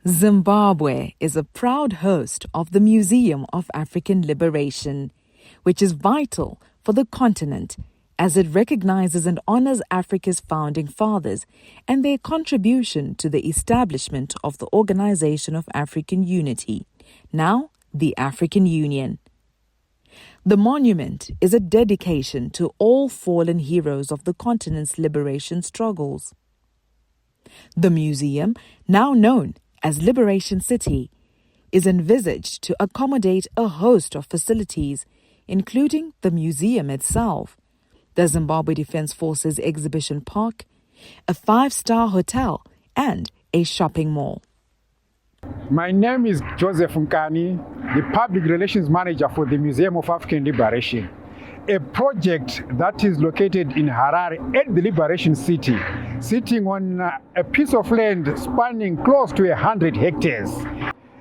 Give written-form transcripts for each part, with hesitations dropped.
Zimbabwe is a proud host of the Museum of African Liberation, which is vital for the continent as it recognizes and honors Africa's founding fathers and their contribution to the establishment of the Organization of African Unity, now the African Union. The monument is a dedication to all fallen heroes of the continent's liberation struggles. The museum, now known as Liberation City, is envisaged to accommodate a host of facilities, including the museum itself, the Zimbabwe Defence Forces Exhibition Park, a 5-star hotel, and a shopping mall. My name is Joseph Nkani, the Public Relations Manager for the Museum of African Liberation, a project that is located in Harare at the Liberation City, sitting on a piece of land spanning close to 100 hectares.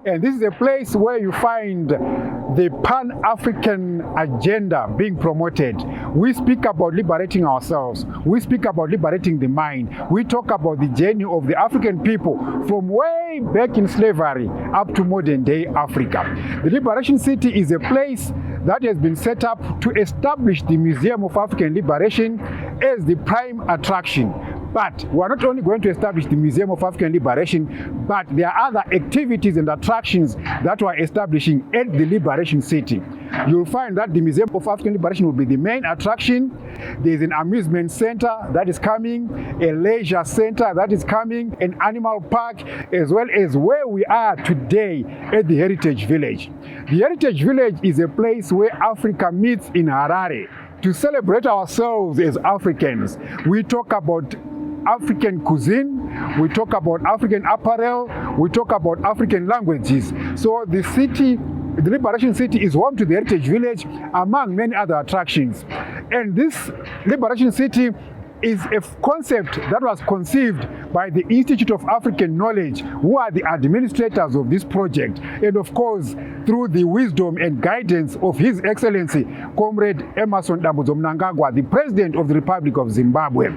And this is a place where you find the Pan-African agenda being promoted. We speak about liberating ourselves. We speak about liberating the mind. We talk about the journey of the African people from way back in slavery up to modern day Africa. The Liberation City is a place that has been set up to establish the Museum of African Liberation as the prime attraction. But we are not only going to establish the Museum of African Liberation, but there are other activities and attractions that we are establishing at the Liberation City. You'll find that the Museum of African Liberation will be the main attraction. There's an amusement center that is coming, a leisure center that is coming, an animal park, as well as where we are today at the Heritage Village. The Heritage Village is a place where Africa meets in Harare to celebrate ourselves as Africans. We talk about African cuisine, we talk about African apparel, we talk about African languages. So the city, the Liberation City, is home to the Heritage Village among many other attractions. And this Liberation City is a concept that was conceived by the Institute of African Knowledge, who are the administrators of this project, and of course through the wisdom and guidance of His Excellency Comrade Emmerson Dambudzo Mnangagwa, the President of the Republic of Zimbabwe.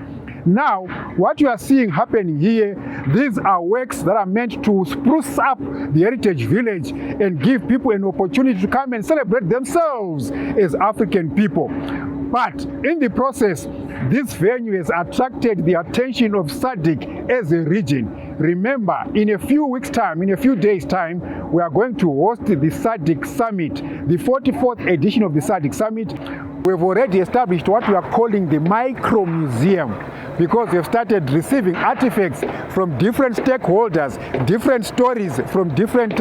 Now, what you are seeing happening here, these are works that are meant to spruce up the Heritage Village and give people an opportunity to come and celebrate themselves as African people. But in the process, this venue has attracted the attention of SADC as a region. Remember, in a few weeks' time, in a few days' time, we are going to host the SADC Summit, the 44th edition of the SADC Summit. We've already established what we are calling the micro museum, because we've started receiving artifacts from different stakeholders, different stories from different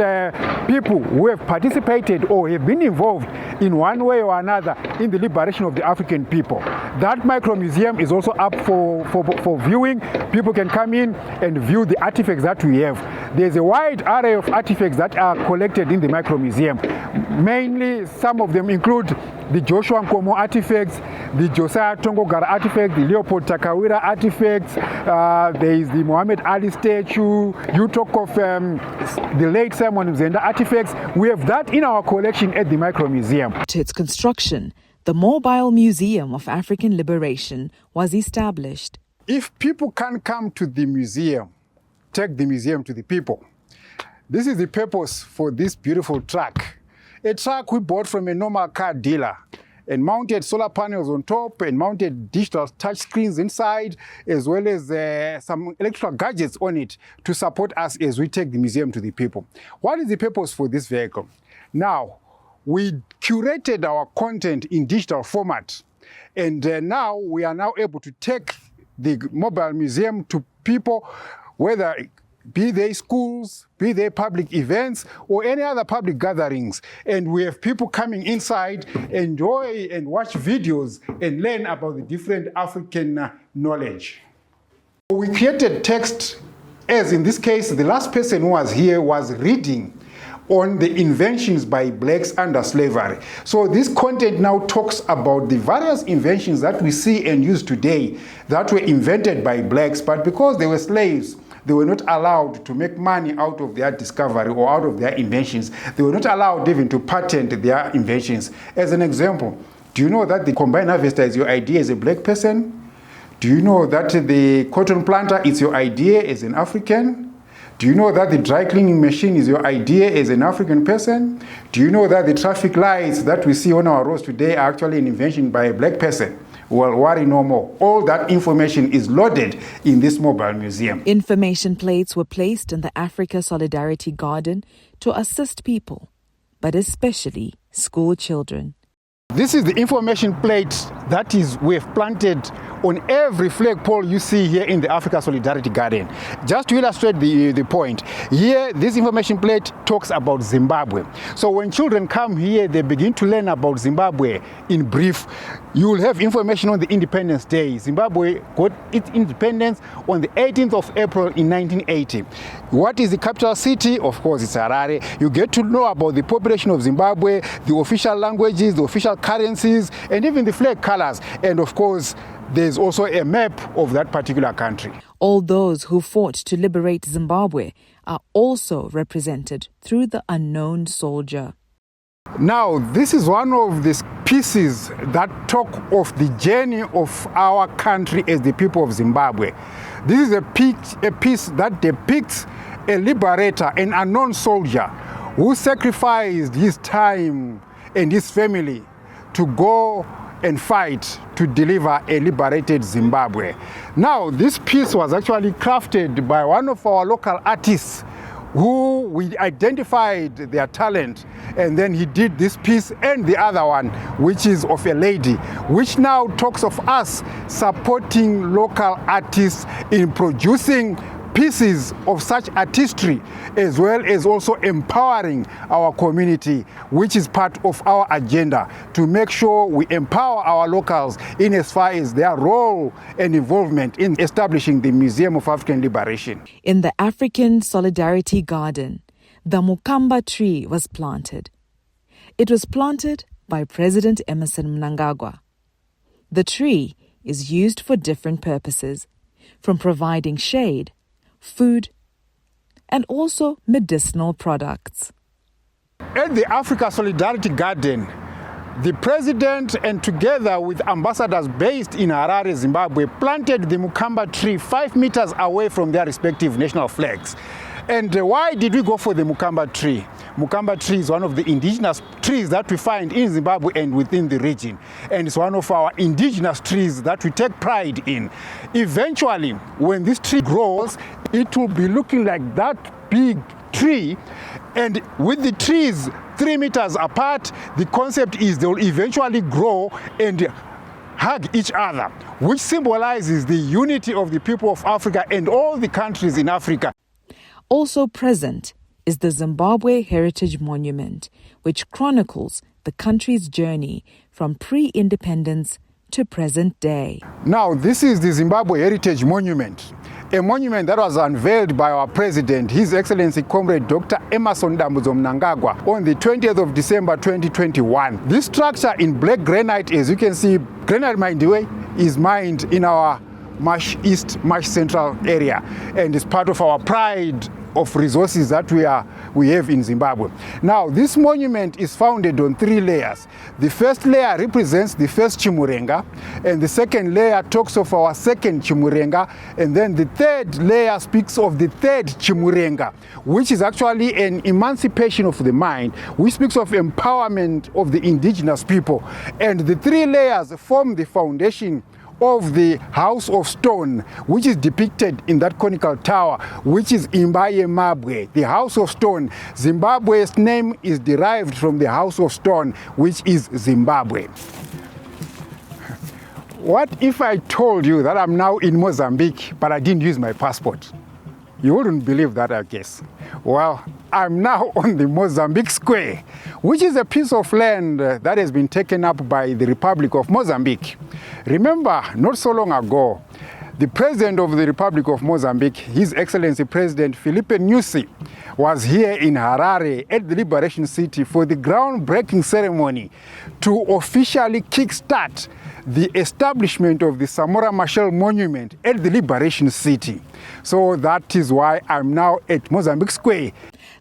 people who have participated or have been involved in one way or another in the liberation of the African people. That micro museum is also up for viewing. People can come in and view the artifacts that we have. There's a wide array of artifacts that are collected in the micro museum. Mainly, some of them include the Joshua Nkomo artifacts, the Josiah Tongogara artifact, the Leopold Takawira artifacts, there is the Muhammad Ali statue. You talk of the late Simon Mzenda artifacts. We have that in our collection at the micro museum. To its construction, the Mobile Museum of African Liberation was established. If people can't come to the museum, take the museum to the people. This is the purpose for this beautiful truck. A truck we bought from a normal car dealer and mounted solar panels on top and mounted digital touch screens inside, as well as some electrical gadgets on it to support us as we take the museum to the people. What is the purpose for this vehicle? Now, we curated our content in digital format, and now we are now able to take the mobile museum to people, whether be they schools, be they public events, or any other public gatherings. And we have people coming inside, enjoy and watch videos and learn about the different African knowledge. We created text, as in this case, the last person who was here was reading on the inventions by blacks under slavery. So this content now talks about the various inventions that we see and use today that were invented by blacks, but because they were slaves, they were not allowed to make money out of their discovery or out of their inventions. They were not allowed even to patent their inventions. As an example, do you know that the combine harvester is your idea as a black person? Do you know that the cotton planter is your idea as an African? Do you know that the dry cleaning machine is your idea as an African person? Do you know that the traffic lights that we see on our roads today are actually an invention by a black person? Well, worry no more. All that information is loaded in this mobile museum. Information plates were placed in the Africa Solidarity Garden to assist people, but especially school children. This is the information plate that we've planted on every flagpole you see here in the Africa Solidarity Garden. Just to illustrate the point, here this information plate talks about Zimbabwe. So when children come here, they begin to learn about Zimbabwe in brief. You will have information on the Independence Day. Zimbabwe got its independence on the 18th of April in 1980. What is the capital city? Of course, it's Harare. You get to know about the population of Zimbabwe, the official languages, the official currencies, and even the flag colors. And of course, there's also a map of that particular country. All those who fought to liberate Zimbabwe are also represented through the unknown soldier. Now, this is one of these pieces that talk of the journey of our country as the people of Zimbabwe. This is a piece that depicts a liberator, an unknown soldier, who sacrificed his time and his family to go and fight to deliver a liberated Zimbabwe. Now, this piece was actually crafted by one of our local artists who we identified their talent, and then he did this piece and the other one, which is of a lady, which now talks of us supporting local artists in producing pieces of such artistry, as well as also empowering our community, which is part of our agenda to make sure we empower our locals in as far as their role and involvement in establishing the Museum of African Liberation. In the African Solidarity Garden, the Mukamba tree was planted. It was planted by President Emmerson Mnangagwa. The tree is used for different purposes, from providing shade, food, and also medicinal products. At the Africa Solidarity Garden, the president and together with ambassadors based in Harare, Zimbabwe, planted the Mukamba tree 5 meters away from their respective national flags. And why did we go for the Mukamba tree? Mukamba tree is one of the indigenous trees that we find in Zimbabwe and within the region. And it's one of our indigenous trees that we take pride in. Eventually, when this tree grows, it will be looking like that big tree. And with the trees 3 meters apart, the concept is they will eventually grow and hug each other, which symbolizes the unity of the people of Africa and all the countries in Africa. Also present is the Zimbabwe Heritage Monument, which chronicles the country's journey from pre-independence to present day. Now, this is the Zimbabwe Heritage Monument, a monument that was unveiled by our president, His Excellency Comrade Dr. Emmerson Dambudzo Mnangagwa, on the 20th of December 2021. This structure in black granite, as you can see, granite, by the way, is mined in our Marsh East, Marsh Central area, and is part of our pride of resources that we have in Zimbabwe. Now, this monument is founded on 3 layers. The first layer represents the first Chimurenga, and the second layer talks of our second Chimurenga, and then the third layer speaks of the third Chimurenga, which is actually an emancipation of the mind, which speaks of empowerment of the indigenous people. And the 3 layers form the foundation of the House of Stone, which is depicted in that conical tower, which is Imbaye Mabwe, the House of Stone. Zimbabwe's name is derived from the House of Stone, which is Zimbabwe. What if I told you that I'm now in Mozambique, but I didn't use my passport? You wouldn't believe that, I guess. Well, I'm now on the Mozambique Square, which is a piece of land that has been taken up by the Republic of Mozambique. Remember, not so long ago, the President of the Republic of Mozambique, His Excellency President Filipe Nyusi, was here in Harare at the Liberation City for the groundbreaking ceremony to officially kickstart the establishment of the Samora Machel Monument at the Liberation City. So that is why I'm now at Mozambique Square.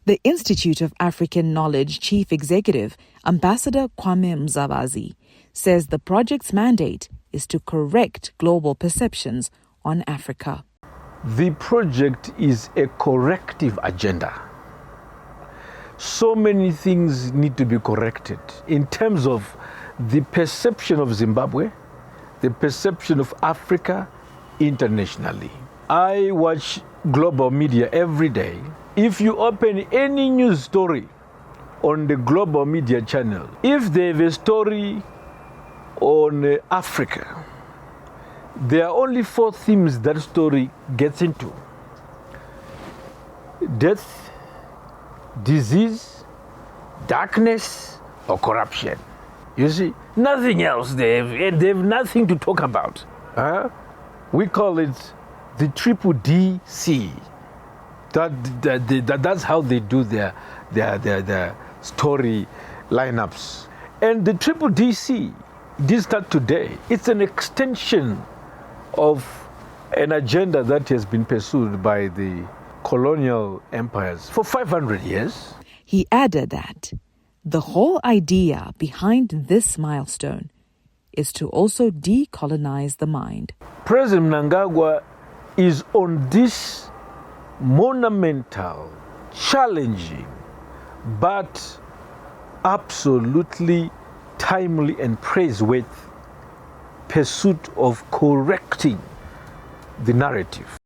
The Institute of African Knowledge Chief Executive, Ambassador Kwame Mzabazi, says the project's mandate is to correct global perceptions on Africa. The project is a corrective agenda. So many things need to be corrected in terms of the perception of Zimbabwe, the perception of Africa internationally. I watch global media every day. If you open any news story on the global media channel, if they have a story on Africa, there are only 4 themes that story gets into: death, disease, darkness, or corruption. You see, nothing else. They have nothing to talk about. We call it the Triple DC. That's how they do their story lineups. And the Triple DC did start today. It's an extension of an agenda that has been pursued by the colonial empires for 500 years. He added that the whole idea behind this milestone is to also decolonize the mind. President Mnangagwa is on this monumental, challenging, but absolutely timely and praiseworthy pursuit of correcting the narrative.